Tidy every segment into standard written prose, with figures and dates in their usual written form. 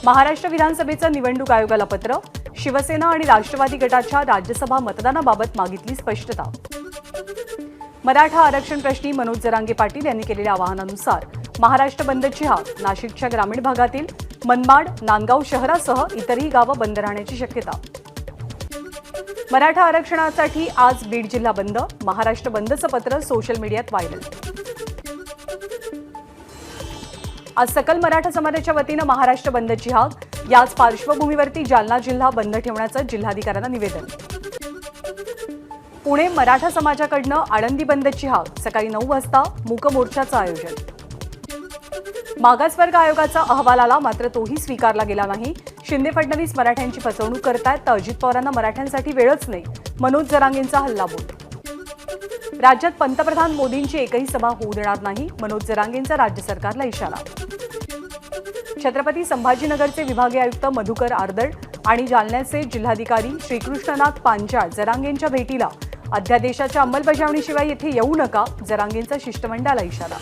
महाराष्ट्र विधानसभेचं निवडणूक आयोगाला पत्र, शिवसेना आणि राष्ट्रवादी गटाच्या राज्यसभा मतदानाबाबत मागितली स्पष्टता। मराठा आरक्षण प्रश्नी मनोज जरांगे पाटील यांनी केलेल्या आवाहनानुसार महाराष्ट्र बंदची हाक, नाशिकच्या ग्रामीण भागातील मनमाड, नांदगाव शहरासह इतरही गावं बंद राहण्याची शक्यता। मराठा आरक्षणासाठी आज बीड जिल्हा बंद, महाराष्ट्र बंदचं पत्र सोशल मीडियात व्हायरल। आज सकल मराठा समाजाच्या वतीनं महाराष्ट्र बंदची हाक, याच पार्श्वभूमीवरती जालना जिल्हा बंद ठेवण्याचं जिल्हाधिकाऱ्यांना निवेदन। पुणे मराठा समाजाकडनं आळंदी बंदची हाक, सकाळी 9 वाजता मूक मोर्चाचं आयोजन। मागासवर्ग आयोगाचा अहवाल आला, मात्र तोही स्वीकारला गेला नाही। शिंदे फडणवीस मराठ्यांची फसवणूक करतायत, तर अजित पवारांना मराठ्यांसाठी वेळच नाही, मनोज जरांगेंचा हल्लाबोल। राज्यात पंतप्रधान मोदींची एकही सभा होऊ देणार नाही, मनोज जरांगेंचा राज्य सरकारला इशारा। छत्रपती संभाजीनगरचे विभागीय आयुक्त मधुकर आर्दड आणि जालन्याचे जिल्हाधिकारी श्रीकृष्णनाथ पांचाळ जरांगेंच्या भेटीला अध्यादेशाच्या अंमलबजावणीशिवाय येथे येऊ नका, जरांगेंचा शिष्टमंडळाला इशारा।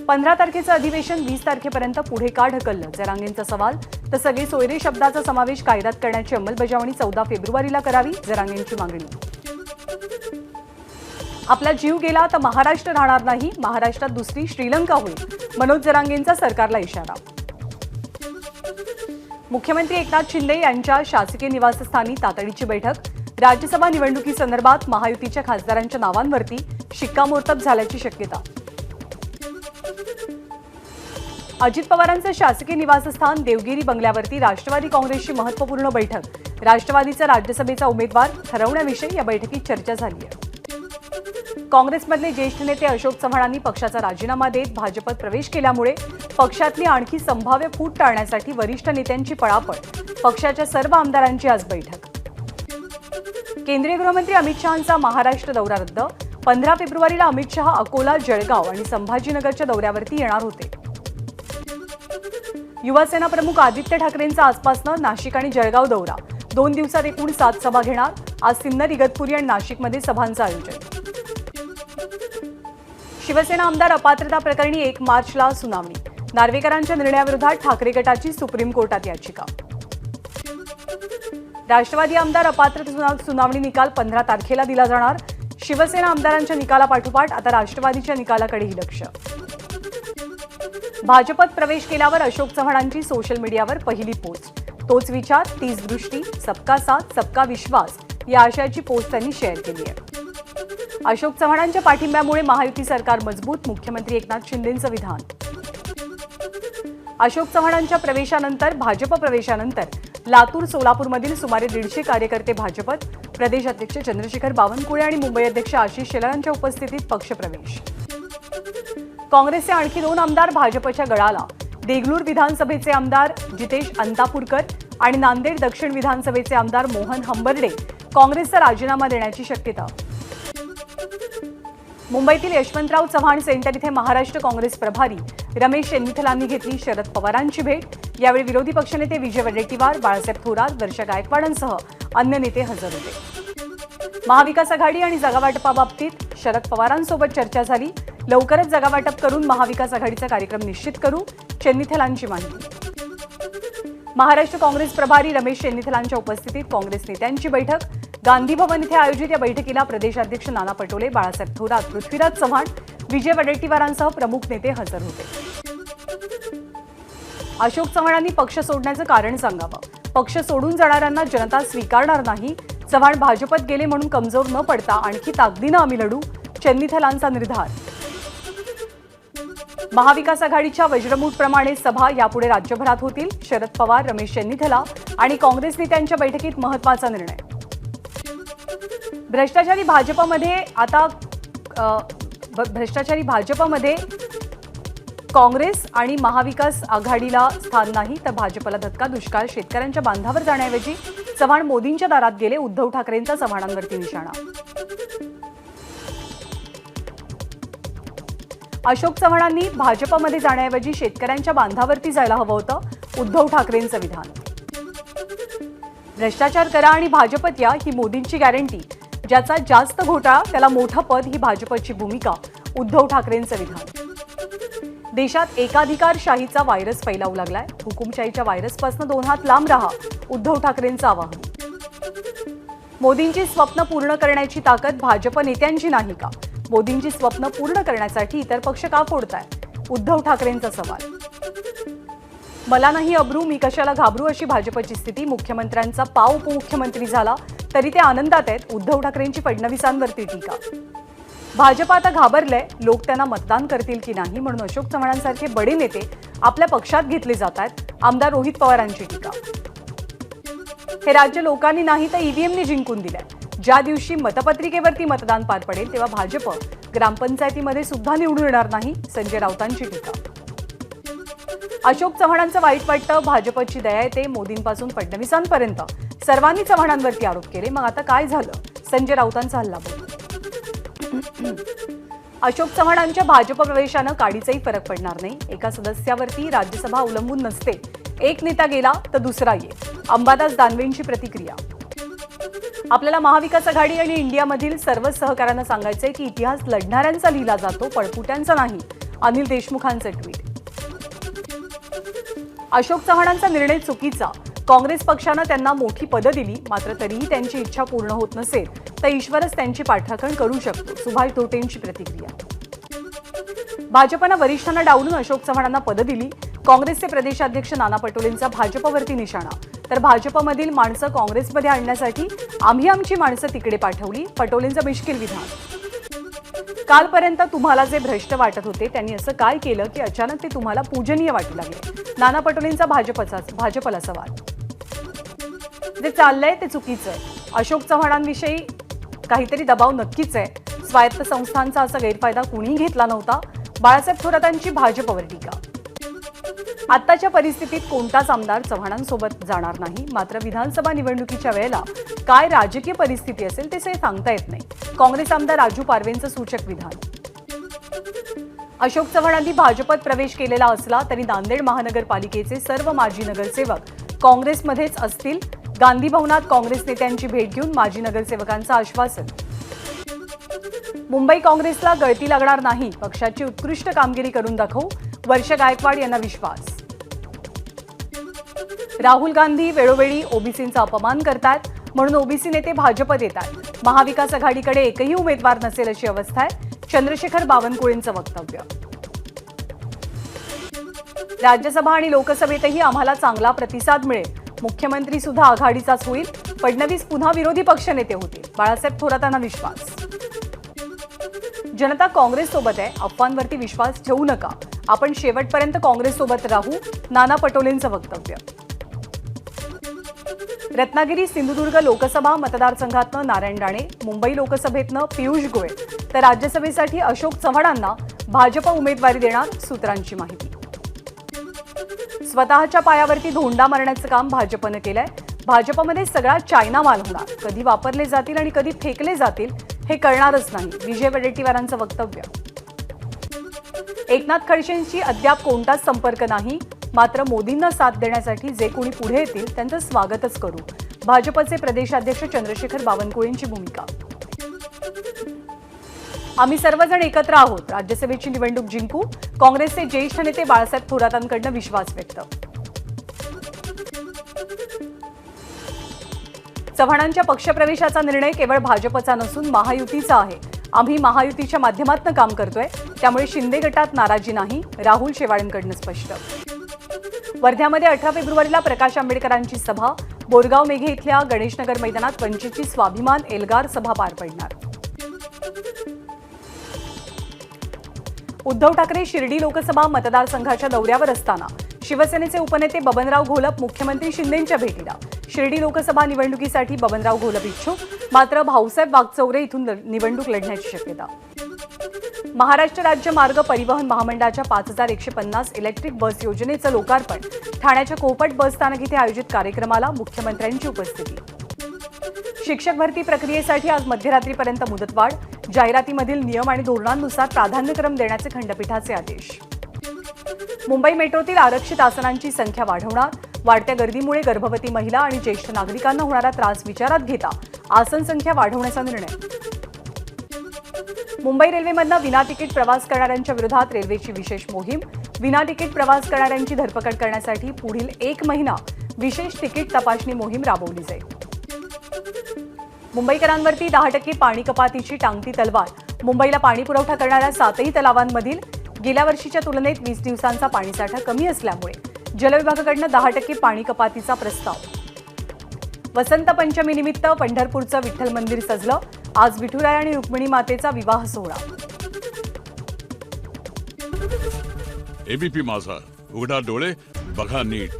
15 तारखेचं अधिवेशन 20 तारखेपर्यंत पुढे का ढकललं, जरांगेंचा सवाल। तर सगळे सोयरे शब्दाचा समावेश कायद्यात करण्याची अंमलबजावणी 14 फेब्रुवारीला करावी, जरांगेंची मागणी। आपला जीव गेला तर महाराष्ट्र राहणार नाही, महाराष्ट्रात दुसरी श्रीलंका होईल, मनोज जरांगेंचा सरकारला इशारा। मुख्यमंत्री एकनाथ शिंदे यांच्या शासकीय निवासस्थानी तातडीची बैठक, राज्यसभा निवडणुकीसंदर्भात महायुतीच्या खासदारांच्या नावांवरती शिक्कामोर्तब झाल्याची शक्यता। अजित पवारांचं शासकीय निवासस्थान देवगिरी बंगल्यावरती राष्ट्रवादी काँग्रेसची महत्त्वपूर्ण बैठक, राष्ट्रवादीचा राज्यसभेचा उमेदवार ठरवण्याविषयी या बैठकीत चर्चा झाली आहे। काँग्रेसमधले ज्येष्ठ नेते अशोक चव्हाणांनी पक्षाचा राजीनामा देत भाजपत प्रवेश केल्यामुळे पक्षातली आणखी संभाव्य फूट टाळण्यासाठी वरिष्ठ नेत्यांची पळापळ, पक्षाच्या सर्व आमदारांची आज बैठक। केंद्रीय गृहमंत्री अमित शहांचा महाराष्ट्र दौरा रद्द, 15 फेब्रुवारीला अमित शहा अकोला, जळगाव आणि संभाजीनगरच्या दौऱ्यावरती येणार होते। युवासेना प्रमुख आदित्य ठाकरेंचा आजपासून नाशिक आणि जळगाव दौरा, 2 दिवसात एकूण 7 सभा घेणार। आज सिन्नर, इगतपुरी आणि नाशिकमध्ये सभांचं आयोजन। शिवसेना आमदार अपात्रता प्रकरणी 1 मार्चला सुनावणी, नार्वेकरांच्या निर्णयाविरोधात ठाकरे गटाची सुप्रीम कोर्टात याचिका। राष्ट्रवादी आमदार अपात्रता सुनावणी निकाल 15 तारखेला दिला जाणार, शिवसेना आमदारांच्या निकालापाठोपाठ आता राष्ट्रवादीच्या निकालाकडेही लक्ष। भाजपत प्रवेश केल्यावर अशोक चव्हाणांची सोशल मीडियावर पहिली पोस्ट, तोच विचार, तीच दृष्टी, सबका साथ सबका विश्वास या आशयाची पोस्ट त्यांनी शेअर केली आहे। अशोक चव्हाणांच्या पाठिंब्यामुळे महायुती सरकार मजबूत, मुख्यमंत्री एकनाथ शिंदेंचं विधान। अशोक चव्हाणांच्या प्रवेशानंतर भाजप प्रवेशानंतर लातूर, सोलापूरमधील सुमारे 150 कार्यकर्ते भाजपत, प्रदेश अध्यक्ष चंद्रशेखर बावनकुळे आणि मुंबई अध्यक्ष आशिष शेलार यांच्या उपस्थितीत पक्षप्रवेश। काँग्रेसचे आणखी 2 आमदार भाजपच्या गळाला, देगलूर विधानसभेचे आमदार जितेश अंतापूरकर आणि नांदेड दक्षिण विधानसभेचे आमदार मोहन हंबर्डे काँग्रेसचा राजीनामा देण्याची शक्यता। मुंबईतील यशवंतराव चव्हाण सेंटर इथे महाराष्ट्र काँग्रेस प्रभारी रमेश चेन्निथलांनी घेतली शरद पवारांची भेट, यावेळी विरोधी पक्षनेते विजय वडेट्टीवार, बाळासाहेब थोरात, वर्षा गायकवाडांसह अन्य नेते हजर होते। महाविकास आघाडी आणि जागावाटपाबाबतीत शरद पवारांसोबत चर्चा झाली, लवकरच जागावाटप करून महाविकास आघाडीचा कार्यक्रम निश्चित करू, चेन्निथलांची माहिती। महाराष्ट्र काँग्रेस प्रभारी रमेश चेन्निथलांच्या उपस्थितीत काँग्रेस नेत्यांची बैठक, गांधी भवन इथे आयोजित या बैठकीला प्रदेशाध्यक्ष नाना पटोले, बाळासाहेब थोरात, पृथ्वीराज चव्हाण, विजय वडेट्टीवारांसह प्रमुख नेते हजर होते। अशोक चव्हाणांनी पक्ष सोडण्याचं कारण सांगावं, पक्ष सोडून जाणाऱ्यांना जनता स्वीकारणार नाही, चव्हाण भाजपत गेले म्हणून कमजोर न पडता आणखी ताकदीनं आम्ही लढू, चेन्निथलांचा निर्धार। महाविकास आघाडीच्या वज्रमूठप्रमाणे सभा यापुढे राज्यभरात होतील, शरद पवार, रमेश चेन्निथला आणि काँग्रेस नेत्यांच्या बैठकीत महत्त्वाचा निर्णय। भ्रष्टाचारी भाजपमध्ये काँग्रेस आणि महाविकास आघाडीला स्थान नाही, तर भाजपला धक्का, दुष्काळ, शेतकऱ्यांच्या बांधावर जाण्याऐवजी चव्हाण मोदींच्या दारात गेले, उद्धव ठाकरेंचा चव्हाणांवरती निशाणा। अशोक चव्हाणांनी भाजपमध्ये जाण्याऐवजी शेतकऱ्यांच्या बांधावरती जायला हवं होतं, उद्धव ठाकरेंचं विधान। भ्रष्टाचार करा आणि भाजपत या ही मोदींची गॅरंटी, ज्याचा जास्त घोटाळा त्याला मोठं पद ही भाजपची भूमिका, उद्धव ठाकरेंचं विधान। देशात एकाधिकारशाहीचा व्हायरस फैलावू लागलाय. हुकुमशाहीच्या व्हायरसपासून 2 हात लांब राहा, उद्धव ठाकरेंचं आवाहन. मोदींची स्वप्न पूर्ण करण्याची ताकद भाजप नेत्यांची नाही का? मोदींची स्वप्न पूर्ण करण्यासाठी इतर पक्ष का फोडताय? उद्धव ठाकरेंचा सवाल. मला नाही अब्रू, मी कशाला घाबरू अशी भाजपची स्थिती. मुख्यमंत्र्यांचा पाव उपमुख्यमंत्री झाला तरी ते आनंदात आहेत. उद्धव ठाकरेंची फडणवीसांवरती टीका. भाजप आता घाबरलंय, लोक त्यांना मतदान करतील की नाही म्हणून अशोक चव्हाणांसारखे बडे नेते आपल्या पक्षात घेतले जात आहेत. आमदार रोहित पवारांची टीका. हे राज्य लोकांनी नाही तर ईव्हीएमने जिंकून दिलंय. ज्या दिवशी मतपत्रिकेवरती मतदान पार पडेल तेव्हा भाजप ग्रामपंचायतीमध्ये सुद्धा निवडून येणार नाही. संजय राऊतांची टीका. अशोक चव्हाणांचं वाईट वाटतं, भाजपची दया येते. मोदींपासून फडणवीसांपर्यंत सर्वांनी चव्हाणांवरती आरोप केले, मग आता काय झालं? संजय राऊतांचा हल्लाबोल. अशोक चव्हाणांच्या भाजप प्रवेशानं काडीचाही फरक पडणार नाही. एका सदस्यावरती राज्यसभा अवलंबून नसते. एक नेता गेला तर दुसरा येईल. अंबादास दानवेंची प्रतिक्रिया. आपल्याला महाविकास आघाडी आणि इंडियामधील सर्व सहकाऱ्यांना सांगायचंय की इतिहास लढणाऱ्यांचा लिहिला जातो, पळपुट्यांचा नाही. अनिल देशमुखांचं ट्विट. अशोक चव्हाणांचा निर्णय चुकीचा. काँग्रेस पक्षानं त्यांना मोठी पदं दिली, मात्र तरीही त्यांची इच्छा पूर्ण होत नसेल तर ईश्वरच त्यांची पाठराखण करू शकतो. सुभाष धोटेंची प्रतिक्रिया. भाजपनं वरिष्ठांना डावलून अशोक चव्हाणांना पदं दिली. काँग्रेसचे प्रदेशाध्यक्ष नाना पटोलेंचा भाजपवरती निशाणा. तर भाजपमधील माणसं काँग्रेसमध्ये आणण्यासाठी आम्ही आमची माणसं तिकडे पाठवली. पटोलेंचं मिश्किल विधान. कालपर्यंत तुम्हाला जे भ्रष्ट वाटत होते त्यांनी असं काय केलं की अचानक ते तुम्हाला पूजनीय वाटू लागले? नाना पटोलेंचा भाजपला सवाल. जे चाललंय ते चुकीचं आहे. अशोक चव्हाणांविषयी काहीतरी दबाव नक्कीच आहे. स्वायत्त संस्थांचा असा गैरफायदा कुणीही घेतला नव्हता. बाळासाहेब थोरातांची भाजपवर टीका. आत्ताच्या परिस्थितीत कोणताच आमदार चव्हाणांसोबत जाणार नाही, मात्र विधानसभा निवडणुकीच्या वेळेला काय राजकीय परिस्थिती असेल ते सांगता येत नाही. काँग्रेस आमदार राजू पारवेंचं सूचक विधान. अशोक चव्हाणांनी भाजपत प्रवेश केलेला असला तरी नांदेड महानगरपालिकेचे सर्व माजी नगरसेवक काँग्रेसमध्येच असतील. गांधी भवनात काँग्रेस नेत्यांची भेट घेऊन माजी नगरसेवकांचं आश्वासन. मुंबई काँग्रेसला गळती लागणार नाही, पक्षाची उत्कृष्ट कामगिरी करून दाखवू. वर्षा गायकवाड यांना विश्वास. राहुल गांधी वेळोवेळी ओबीसींचा अपमान करतात म्हणून ओबीसी नेते भाजपत येतात. महाविकास आघाडीकडे एकही उमेदवार नसेल अशी अवस्था आहे. चंद्रशेखर बावनकुळेंचं वक्तव्य. राज्यसभा आणि लोकसभेतही आम्हाला चांगला प्रतिसाद मिळेल. मुख्यमंत्री सुद्धा आघाडीचाच होईल. फडणवीस पुन्हा विरोधी पक्षनेते होतील. बाळासाहेब थोरातांना विश्वास. जनता काँग्रेस सोबत आहे, अफवांवरती विश्वास ठेवू नका. आपण शेवटपर्यंत काँग्रेस सोबत राहू. नाना पटोलेंचं वक्तव्य. रत्नागिरी सिंधुदुर्ग लोकसभा मतदारसंघातनं नारायण राणे, मुंबई लोकसभेतनं पियुष गोयल तर राज्यसभेसाठी अशोक चव्हाणांना भाजप उमेदवारी देणार. सूत्रांची माहिती. स्वतःच्या पायावरती धोंडा मारण्याचं काम भाजपनं केलंय. भाजपमध्ये सगळा चायना माल होणार. कधी वापरले जातील आणि कधी फेकले जातील हे कळणारच नाही. विजय वडेट्टीवारांचं वक्तव्य. एकनाथ खडसेंशी अद्याप कोणताच संपर्क नाही, मात्र मोदींना साथ देण्यासाठी जे कोणी पुढे येतील त्यांचं स्वागतच करू. भाजपचे प्रदेशाध्यक्ष चंद्रशेखर बावनकुळेंची भूमिका. आम्ही सर्वजण एकत्र आहोत. राज्यसभेची निवडणूक जिंकू. काँग्रेसचे ज्येष्ठ नेते बाळासाहेब थोरातांकडून विश्वास व्यक्त. चव्हाणांच्या पक्षप्रवेशाचा निर्णय केवळ भाजपचा नसून महायुतीचा आहे. आम्ही महायुतीच्या माध्यमातून काम करतोय, त्यामुळे शिंदे गटात नाराजी नाही. राहुल शेवाळेंकडून स्पष्ट. वर्ध्यामध्ये 18 फेब्रुवारीला प्रकाश आंबेडकरांची सभा. बोरगाव मेघे इथल्या गणेशनगर मैदानात वंचितची स्वाभिमान एल्गार सभा पार पडणार. उद्धव ठाकरे शिर्डी लोकसभा मतदारसंघाच्या दौऱ्यावर असताना शिवसेनेचे उपनेते बबनराव घोलप मुख्यमंत्री शिंदेंच्या भेटीला. शिर्डी लोकसभा निवडणुकीसाठी बबनराव घोलप इच्छुक, मात्र भाऊसाहेब वागचौरे इथून निवडणूक लढण्याची शक्यता. महाराष्ट्र राज्य मार्ग परिवहन महामंडळाच्या 5150 इलेक्ट्रिक बस योजनेचं लोकार्पण. ठाण्याच्या कोहपट बस स्थानक इथे आयोजित कार्यक्रमाला मुख्यमंत्र्यांची उपस्थिती. शिक्षक भरती प्रक्रियेसाठी आज मध्यरात्रीपर्यंत मुदतवाढ. जाहिरातीमधील नियम आणि धोरणांनुसार प्राधान्यक्रम देण्याचे खंडपीठाचे आदेश. मुंबई मेट्रोतील आरक्षित आसनांची संख्या वाढवणार. वाढत्या गर्दीमुळे गर्भवती महिला आणि ज्येष्ठ नागरिकांना होणारा त्रास विचारात घेता आसन संख्या वाढवण्याचा निर्णय. मुंबई रेल्वेमधनं विना तिकीट प्रवास करणाऱ्यांच्या विरोधात रेल्वेची विशेष मोहीम. विना तिकीट प्रवास करणाऱ्यांची धरपकड करण्यासाठी पुढील 1 महिना विशेष तिकीट तपासणी मोहीम राबवली जाईल. मुंबईकरांवरती 10% पाणी कपातीची टांगती तलवार. मुंबईला पाणी पुरवठा करणाऱ्या 7ही तलावांमधील गेल्या वर्षीच्या तुलनेत 20 दिवसांचा पाणीसाठा कमी असल्यामुळे जलविभागाकडून 10% पाणी कपातीचा प्रस्ताव. वसंत पंचमीनिमित्त पंढरपूरचं विठ्ठल मंदिर सजलं. आज विठुराय आणि रुक्मिणी मातेचा विवाह सोहळा. एबीपी माझा, उघडा डोळे बघा नीट.